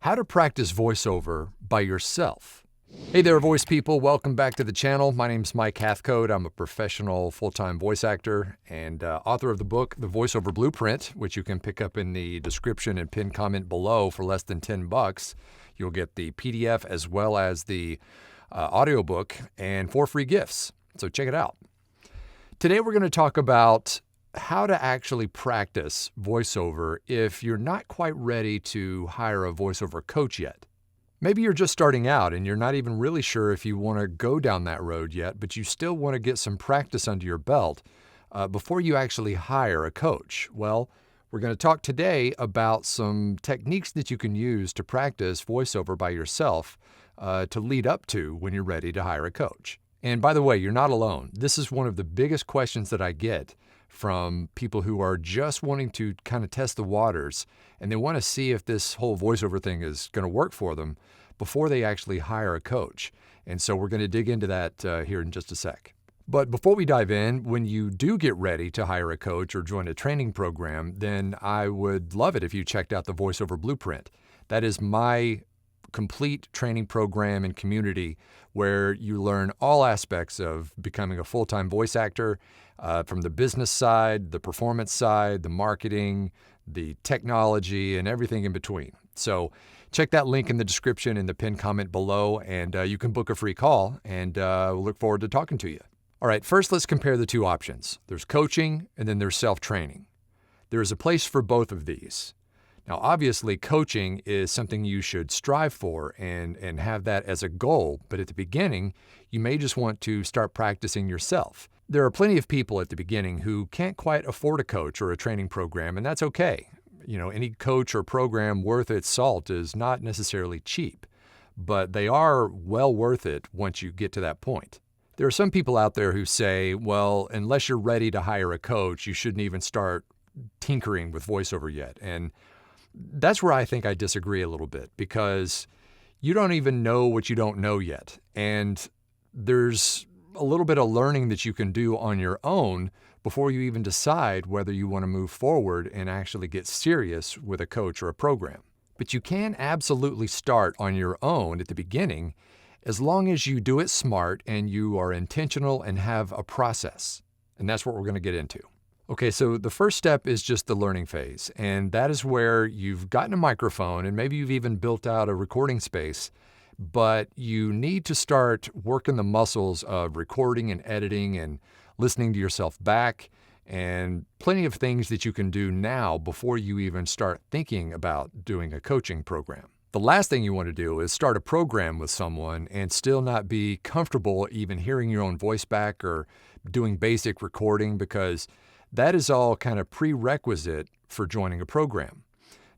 How to practice voiceover by yourself. Hey there, voice people. Welcome back to the channel. My name's Mike Hathcote. I'm a professional full-time voice actor and author of the book, The Voiceover Blueprint, which you can pick up in the description and pinned comment below for less than $10. You'll get the PDF as well as the audiobook and 4 free gifts. So check it out. Today we're going to talk about how to actually practice voiceover if you're not quite ready to hire a voiceover coach yet. Maybe you're just starting out and you're not even really sure if you want to go down that road yet, but you still want to get some practice under your belt before you actually hire a coach. Well, we're going to talk today about some techniques that you can use to practice voiceover by yourself to lead up to when you're ready to hire a coach. And by the way, you're not alone. This is one of the biggest questions that I get from people who are just wanting to kind of test the waters, and they want to see if this whole voiceover thing is going to work for them before they actually hire a coach. And so we're going to dig into that here in just a sec. But before we dive in, when you do get ready to hire a coach or join a training program, then I would love it if you checked out the Voiceover Blueprint. That is my complete training program and community where you learn all aspects of becoming a full-time voice actor, from the business side, the performance side, the marketing, the technology, and everything in between. So check that link in the description in the pinned comment below, and you can book a free call, and we'll look forward to talking to you. All right, first let's compare the two options. There's coaching, and then there's self-training. There is a place for both of these. Now, obviously, coaching is something you should strive for and have that as a goal, but at the beginning, you may just want to start practicing yourself. There are plenty of people at the beginning who can't quite afford a coach or a training program, and that's okay. You know, any coach or program worth its salt is not necessarily cheap, but they are well worth it once you get to that point. There are some people out there who say, well, unless you're ready to hire a coach, you shouldn't even start tinkering with voiceover yet. And that's where I think I disagree a little bit, because you don't even know what you don't know yet. And there's a little bit of learning that you can do on your own before you even decide whether you want to move forward and actually get serious with a coach or a program. But you can absolutely start on your own at the beginning as long as you do it smart and you are intentional and have a process. And that's what we're going to get into. Okay, so the first step is just the learning phase, and that is where you've gotten a microphone and maybe you've even built out a recording space, but you need to start working the muscles of recording and editing and listening to yourself back, and plenty of things that you can do now before you even start thinking about doing a coaching program. The last thing you want to do is start a program with someone and still not be comfortable even hearing your own voice back or doing basic recording, because that is all kind of prerequisite for joining a program.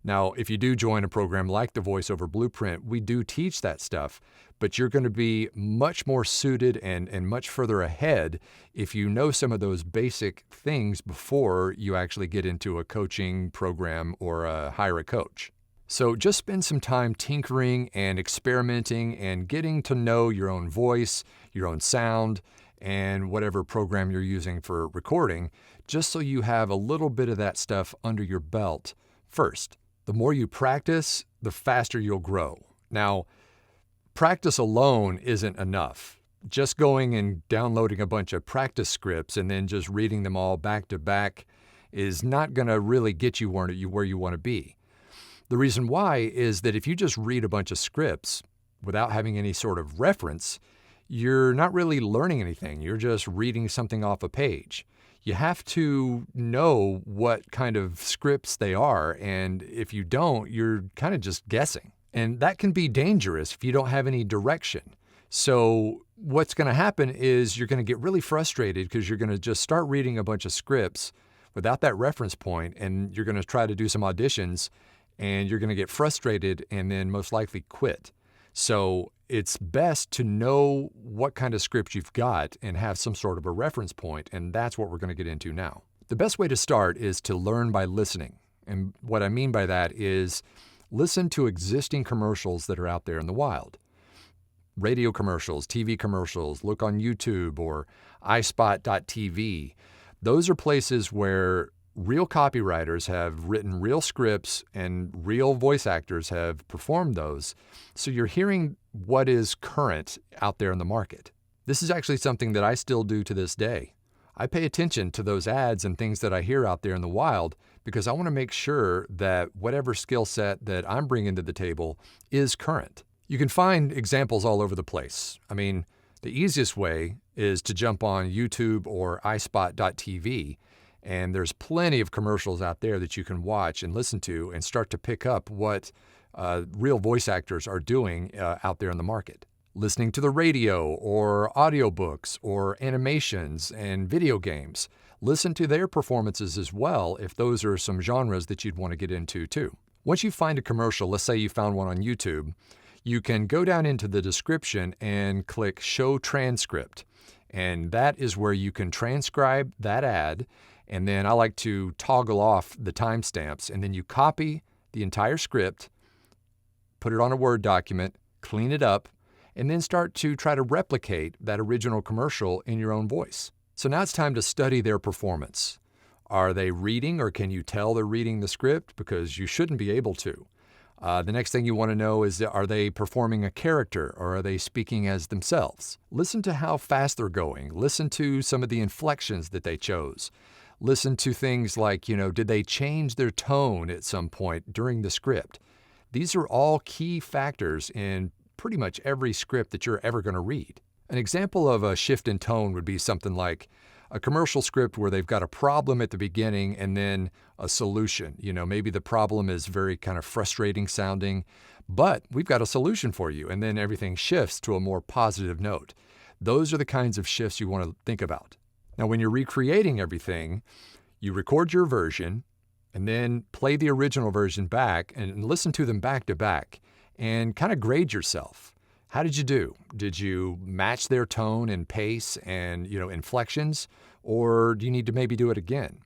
Now, if you do join a program like the Voiceover Blueprint, we do teach that stuff, but you're going to be much more suited and much further ahead if you know some of those basic things before you actually get into a coaching program or hire a coach. So just spend some time tinkering and experimenting and getting to know your own voice, your own sound, and whatever program you're using for recording, just so you have a little bit of that stuff under your belt first. The more you practice, the faster you'll grow. Now, practice alone isn't enough. Just going and downloading a bunch of practice scripts and then just reading them all back to back is not going to really get you where you want to be. The reason why is that if you just read a bunch of scripts without having any sort of reference, you're not really learning anything. You're just reading something off a page. You have to know what kind of scripts they are, and if you don't, you're kind of just guessing. And that can be dangerous if you don't have any direction. So what's going to happen is you're going to get really frustrated because you're going to just start reading a bunch of scripts without that reference point, and you're going to try to do some auditions, and you're going to get frustrated and then most likely quit. So it's best to know what kind of script you've got and have some sort of a reference point, and that's what we're going to get into now. The best way to start is to learn by listening. And what I mean by that is listen to existing commercials that are out there in the wild. Radio commercials, TV commercials, look on YouTube or iSpot.tv. Those are places where real copywriters have written real scripts and real voice actors have performed those. So you're hearing what is current out there in the market. This is actually something that I still do to this day. I pay attention to those ads and things that I hear out there in the wild because I want to make sure that whatever skill set that I'm bringing to the table is current. You can find examples all over the place. I mean, the easiest way is to jump on YouTube or iSpot.tv, and there's plenty of commercials out there that you can watch and listen to and start to pick up what real voice actors are doing out there in the market. Listening to the radio or audiobooks or animations and video games. Listen to their performances as well if those are some genres that you'd want to get into too. Once you find a commercial, let's say you found one on YouTube, you can go down into the description and click Show Transcript. And that is where you can transcribe that ad. And then I like to toggle off the timestamps. And then you copy the entire script, put it on a Word document, clean it up, and then start to try to replicate that original commercial in your own voice. So now it's time to study their performance. Are they reading, or can you tell they're reading the script? Because you shouldn't be able to. The next thing you want to know is, are they performing a character, or are they speaking as themselves? Listen to how fast they're going. Listen to some of the inflections that they chose. Listen to things like, did they change their tone at some point during the script? These are all key factors in pretty much every script that you're ever going to read. An example of a shift in tone would be something like a commercial script where they've got a problem at the beginning and then a solution. Maybe the problem is very kind of frustrating sounding, but we've got a solution for you. And then everything shifts to a more positive note. Those are the kinds of shifts you want to think about. Now, when you're recreating everything, you record your version and then play the original version back and listen to them back to back. And kind of grade yourself. How did you do? Did you match their tone and pace and, inflections? Or do you need to maybe do it again?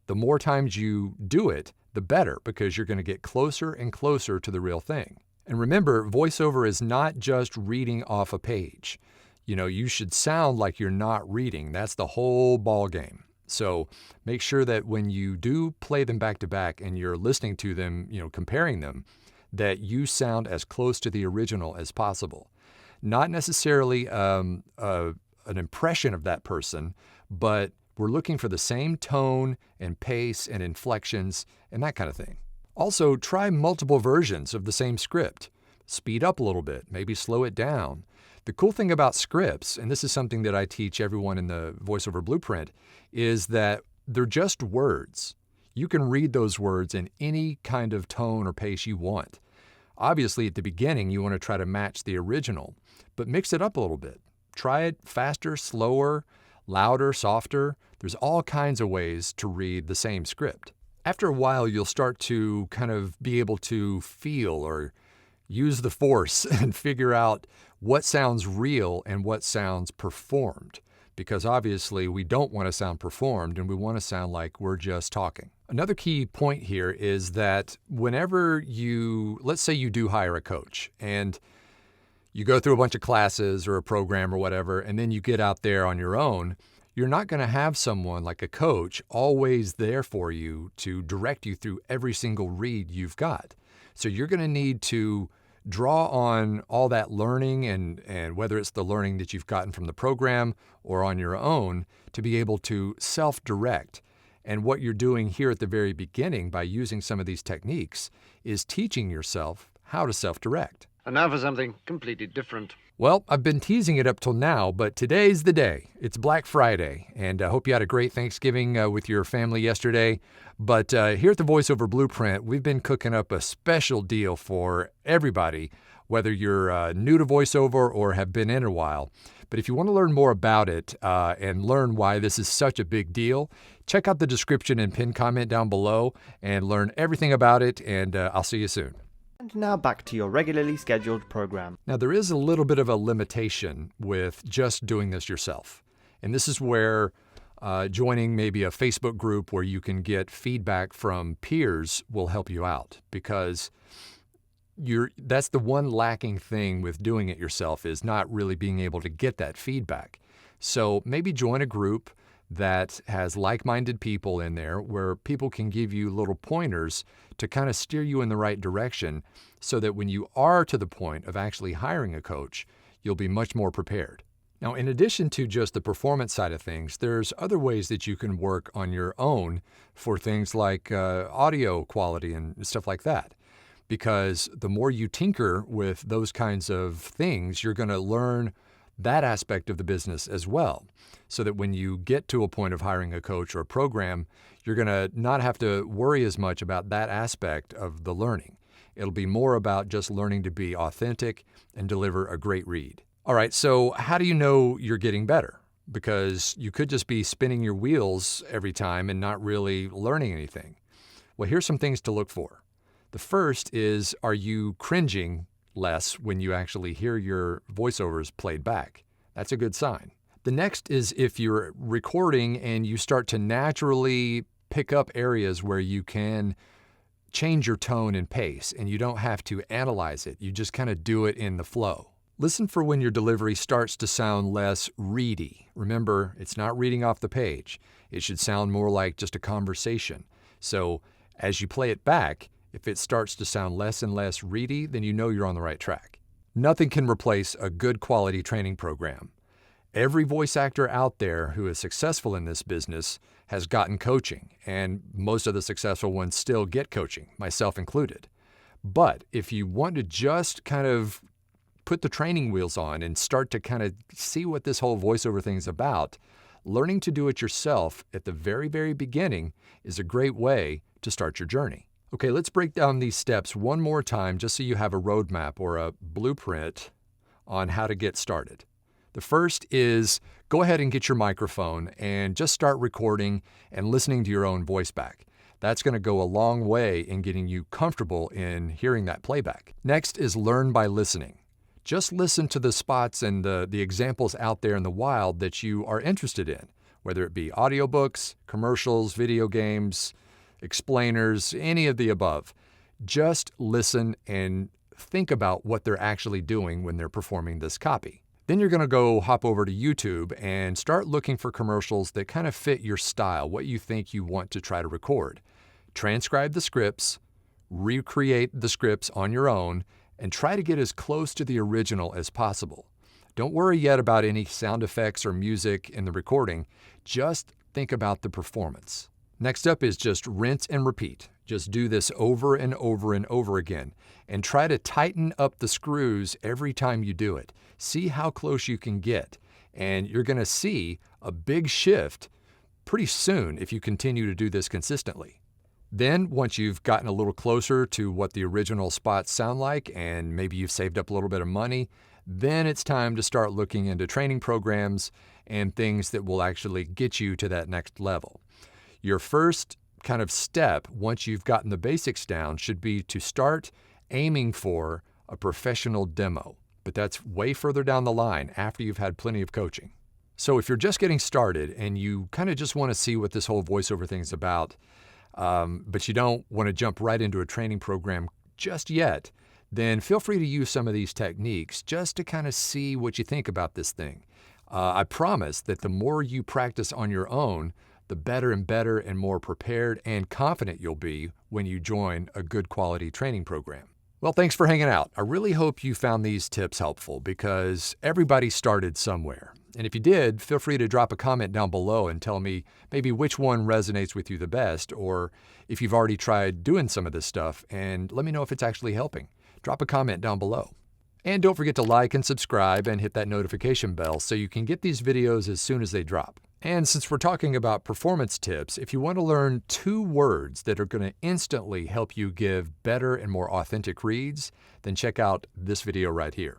The more times you do it, the better, because you're going to get closer and closer to the real thing. And remember, voiceover is not just reading off a page. You should sound like you're not reading. That's the whole ball game. So make sure that when you do play them back to back and you're listening to them, comparing them, that you sound as close to the original as possible. Not necessarily an impression of that person, but we're looking for the same tone and pace and inflections and that kind of thing. Also, try multiple versions of the same script. Speed up a little bit, maybe slow it down. The cool thing about scripts, and this is something that I teach everyone in the VoiceOver Blueprint, is that they're just words. You can read those words in any kind of tone or pace you want. Obviously, at the beginning, you want to try to match the original, but mix it up a little bit. Try it faster, slower, louder, softer. There's all kinds of ways to read the same script. After a while, you'll start to kind of be able to feel or use the force and figure out what sounds real and what sounds performed. Because obviously we don't want to sound performed and we want to sound like we're just talking. Another key point here is that whenever let's say you do hire a coach and you go through a bunch of classes or a program or whatever, and then you get out there on your own, you're not going to have someone like a coach always there for you to direct you through every single read you've got. So you're going to need to draw on all that learning and whether it's the learning that you've gotten from the program or on your own to be able to self-direct. And what you're doing here at the very beginning by using some of these techniques is teaching yourself how to self-direct. And now for something completely different. Well, I've been teasing it up till now, but today's the day. It's Black Friday, and I hope you had a great Thanksgiving with your family yesterday. But here at the VoiceOver Blueprint, we've been cooking up a special deal for everybody, whether you're new to VoiceOver or have been in a while. But if you want to learn more about it and learn why this is such a big deal, check out the description and pinned comment down below and learn everything about it, and I'll see you soon. And now back to your regularly scheduled program. Now, there is a little bit of a limitation with just doing this yourself. And this is where joining maybe a Facebook group where you can get feedback from peers will help you out, because that's the one lacking thing with doing it yourself, is not really being able to get that feedback. So maybe join a group that has like-minded people in there where people can give you little pointers to kind of steer you in the right direction so that when you are to the point of actually hiring a coach, you'll be much more prepared. Now, in addition to just the performance side of things, there's other ways that you can work on your own for things like audio quality and stuff like that. Because the more you tinker with those kinds of things, you're going to learn that aspect of the business as well. So that when you get to a point of hiring a coach or a program, you're going to not have to worry as much about that aspect of the learning. It'll be more about just learning to be authentic and deliver a great read. All right, so how do you know you're getting better? Because you could just be spinning your wheels every time and not really learning anything. Well, here's some things to look for. The first is, are you cringing less when you actually hear your voiceovers played back? That's a good sign. The next is if you're recording and you start to naturally pick up areas where you can change your tone and pace and you don't have to analyze it. You just kind of do it in the flow. Listen for when your delivery starts to sound less reedy. Remember, it's not reading off the page. It should sound more like just a conversation. So as you play it back, if it starts to sound less and less reedy, then you know you're on the right track. Nothing can replace a good quality training program. Every voice actor out there who is successful in this business has gotten coaching, and most of the successful ones still get coaching, myself included. But if you want to just kind of put the training wheels on and start to kind of see what this whole voiceover thing is about, learning to do it yourself at the very, very beginning is a great way to start your journey. Okay, let's break down these steps one more time just so you have a roadmap or a blueprint on how to get started. The first is go ahead and get your microphone and just start recording and listening to your own voice back. That's going to go a long way in getting you comfortable in hearing that playback. Next is learn by listening. Just listen to the spots and the examples out there in the wild that you are interested in, whether it be audiobooks, commercials, video games, explainers, any of the above. Just listen and think about what they're actually doing when they're performing this copy. Then you're going to go hop over to YouTube and start looking for commercials that kind of fit your style, what you think you want to try to record. Transcribe the scripts, recreate the scripts on your own, and try to get as close to the original as possible. Don't worry yet about any sound effects or music in the recording. Just think about the performance. Next up is just rinse and repeat. Just do this over and over and over again, and try to tighten up the screws every time you do it. See how close you can get, and you're going to see a big shift pretty soon if you continue to do this consistently. Then, once you've gotten a little closer to what the original spots sound like, and maybe you've saved up a little bit of money, then it's time to start looking into training programs and things that will actually get you to that next level. Your first kind of step, once you've gotten the basics down, should be to start aiming for a professional demo. But that's way further down the line after you've had plenty of coaching. So if you're just getting started and you kind of just want to see what this whole voiceover thing is about, but you don't want to jump right into a training program just yet, then feel free to use some of these techniques just to kind of see what you think about this thing. I promise that the more you practice on your own, the better and more prepared and confident you'll be when you join a good quality training program. Well, thanks for hanging out. I really hope you found these tips helpful because everybody started somewhere. And if you did, feel free to drop a comment down below and tell me maybe which one resonates with you the best, or if you've already tried doing some of this stuff, and let me know if it's actually helping. Drop a comment down below. And don't forget to like and subscribe and hit that notification bell so you can get these videos as soon as they drop. And since we're talking about performance tips, if you want to learn 2 words that are going to instantly help you give better and more authentic reads, then check out this video right here.